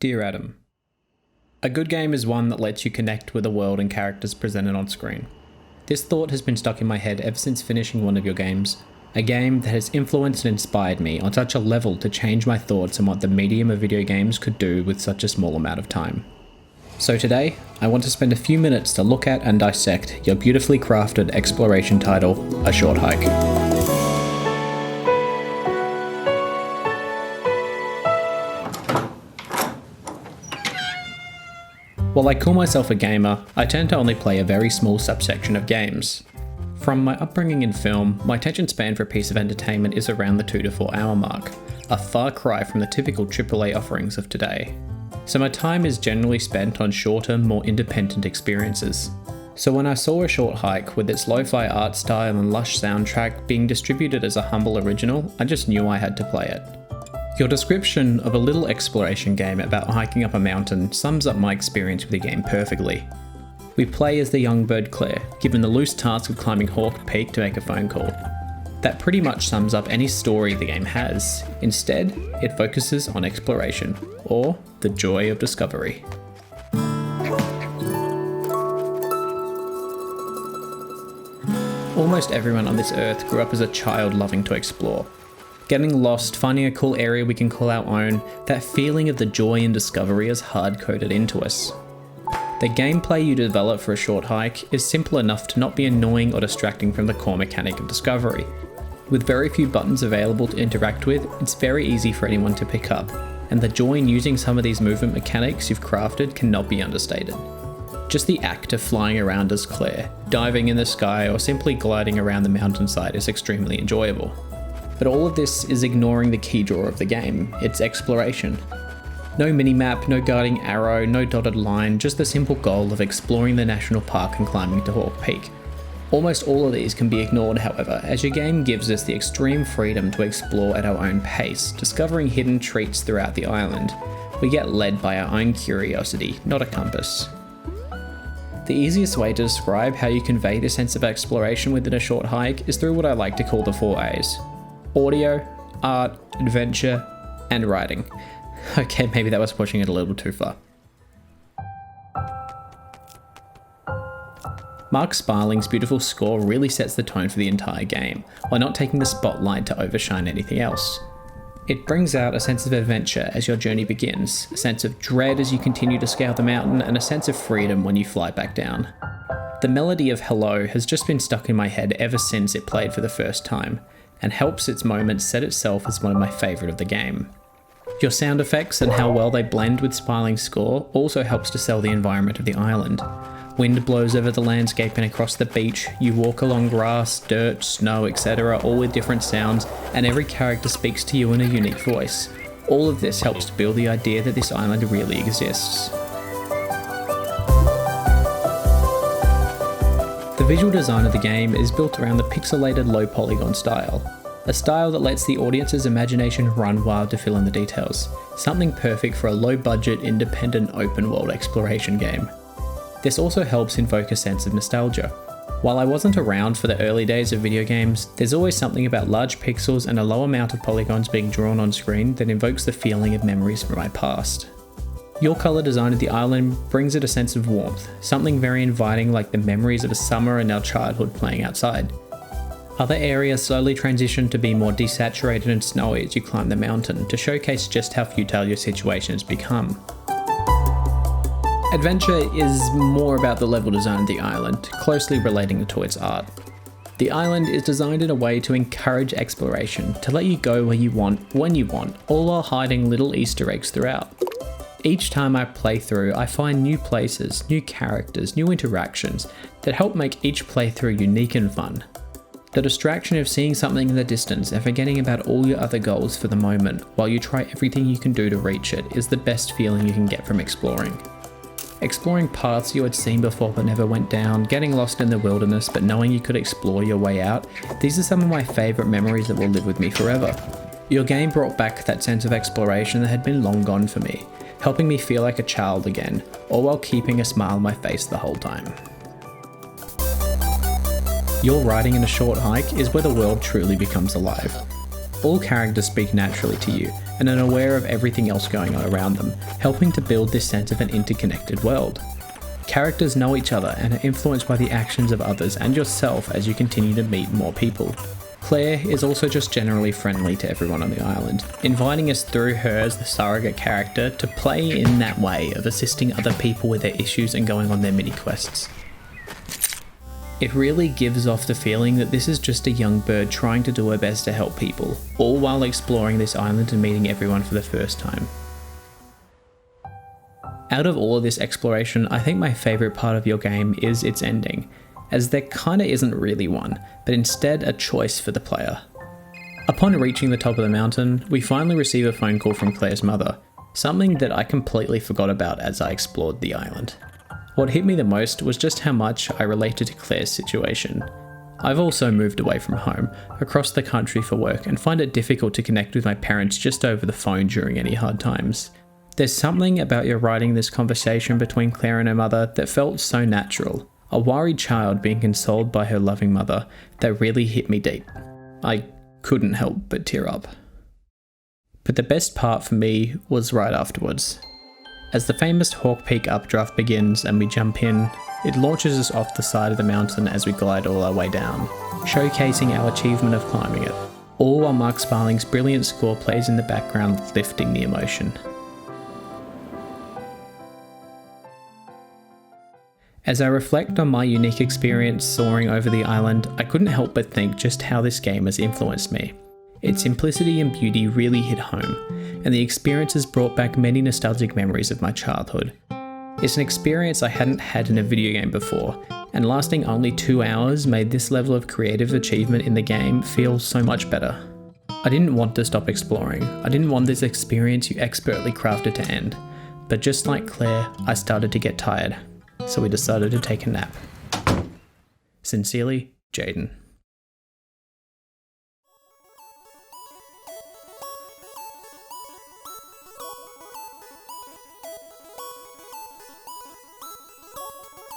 Dear Adam, a good game is one that lets you connect with the world and characters presented on screen. This thought has been stuck in my head ever since finishing one of your games, a game that has influenced and inspired me on such a level to change my thoughts on what the medium of video games could do with such a small amount of time. So today, I want to spend a few minutes to look at and dissect your beautifully crafted exploration title, A Short Hike. While I call myself a gamer, I tend to only play a very small subsection of games. From my upbringing in film, my attention span for a piece of entertainment is around the 2 to 4 hour mark, a far cry from the typical AAA offerings of today. So my time is generally spent on shorter, more independent experiences. So when I saw A Short Hike with its lo-fi art style and lush soundtrack being distributed as a humble original, I just knew I had to play it. Your description of a little exploration game about hiking up a mountain sums up my experience with the game perfectly. We play as the young bird Claire, given the loose task of climbing Hawk Peak to make a phone call. That pretty much sums up any story the game has. Instead, it focuses on exploration, or the joy of discovery. Almost everyone on this earth grew up as a child loving to explore. Getting lost, finding a cool area we can call our own, that feeling of the joy and discovery is hard-coded into us. The gameplay you develop for A Short Hike is simple enough to not be annoying or distracting from the core mechanic of discovery. With very few buttons available to interact with, it's very easy for anyone to pick up, and the joy in using some of these movement mechanics you've crafted cannot be understated. Just the act of flying around as Claire, diving in the sky, or simply gliding around the mountainside is extremely enjoyable. But all of this is ignoring the key draw of the game, its exploration. No minimap, no guiding arrow, no dotted line, just the simple goal of exploring the national park and climbing to Hawk Peak. Almost all of these can be ignored, however, as your game gives us the extreme freedom to explore at our own pace, discovering hidden treats throughout the island. We get led by our own curiosity, not a compass. The easiest way to describe how you convey this sense of exploration within A Short Hike is through what I like to call the 4 A's. Audio, art, adventure, and writing. Okay, maybe that was pushing it a little too far. Mark Sparling's beautiful score really sets the tone for the entire game, while not taking the spotlight to overshine anything else. It brings out a sense of adventure as your journey begins, a sense of dread as you continue to scale the mountain, and a sense of freedom when you fly back down. The melody of Hello has just been stuck in my head ever since it played for the first time, and helps its moments set itself as one of my favourite of the game. Your sound effects and how well they blend with Sparling's score also helps to sell the environment of the island. Wind blows over the landscape and across the beach, you walk along grass, dirt, snow, etc., all with different sounds, and every character speaks to you in a unique voice. All of this helps to build the idea that this island really exists. The visual design of the game is built around the pixelated low polygon style, a style that lets the audience's imagination run wild to fill in the details, something perfect for a low budget, independent, open world exploration game. This also helps invoke a sense of nostalgia. While I wasn't around for the early days of video games, there's always something about large pixels and a low amount of polygons being drawn on screen that invokes the feeling of memories from my past. Your colour design of the island brings it a sense of warmth, something very inviting like the memories of a summer and our childhood playing outside. Other areas slowly transition to be more desaturated and snowy as you climb the mountain to showcase just how futile your situation has become. Adventure is more about the level design of the island, closely relating to its art. The island is designed in a way to encourage exploration, to let you go where you want, when you want, all while hiding little Easter eggs throughout. Each time I play through, I find new places, new characters, new interactions that help make each playthrough unique and fun. The distraction of seeing something in the distance and forgetting about all your other goals for the moment while you try everything you can do to reach it is the best feeling you can get from exploring. Exploring paths you had seen before but never went down, getting lost in the wilderness but knowing you could explore your way out, these are some of my favourite memories that will live with me forever. Your game brought back that sense of exploration that had been long gone for me, helping me feel like a child again, all while keeping a smile on my face the whole time. Your writing in A Short Hike is where the world truly becomes alive. All characters speak naturally to you and are aware of everything else going on around them, helping to build this sense of an interconnected world. Characters know each other and are influenced by the actions of others and yourself as you continue to meet more people. Claire is also just generally friendly to everyone on the island, inviting us through her as the surrogate character to play in that way of assisting other people with their issues and going on their mini quests. It really gives off the feeling that this is just a young bird trying to do her best to help people, all while exploring this island and meeting everyone for the first time. Out of all of this exploration, I think my favourite part of your game is its ending, as there kinda isn't really one, but instead a choice for the player. Upon reaching the top of the mountain, we finally receive a phone call from Claire's mother, something that I completely forgot about as I explored the island. What hit me the most was just how much I related to Claire's situation. I've also moved away from home, across the country for work, and find it difficult to connect with my parents just over the phone during any hard times. There's something about your writing this conversation between Claire and her mother that felt so natural, a worried child being consoled by her loving mother, that really hit me deep. I couldn't help but tear up. But the best part for me was right afterwards. As the famous Hawk Peak updraft begins and we jump in, it launches us off the side of the mountain as we glide all our way down, showcasing our achievement of climbing it, all while Mark Sparling's brilliant score plays in the background, lifting the emotion. As I reflect on my unique experience soaring over the island, I couldn't help but think just how this game has influenced me. Its simplicity and beauty really hit home, and the experience has brought back many nostalgic memories of my childhood. It's an experience I hadn't had in a video game before, and lasting only 2 hours made this level of creative achievement in the game feel so much better. I didn't want to stop exploring. I didn't want this experience you expertly crafted to end, but just like Claire, I started to get tired, so we decided to take a nap. Sincerely, Jayden.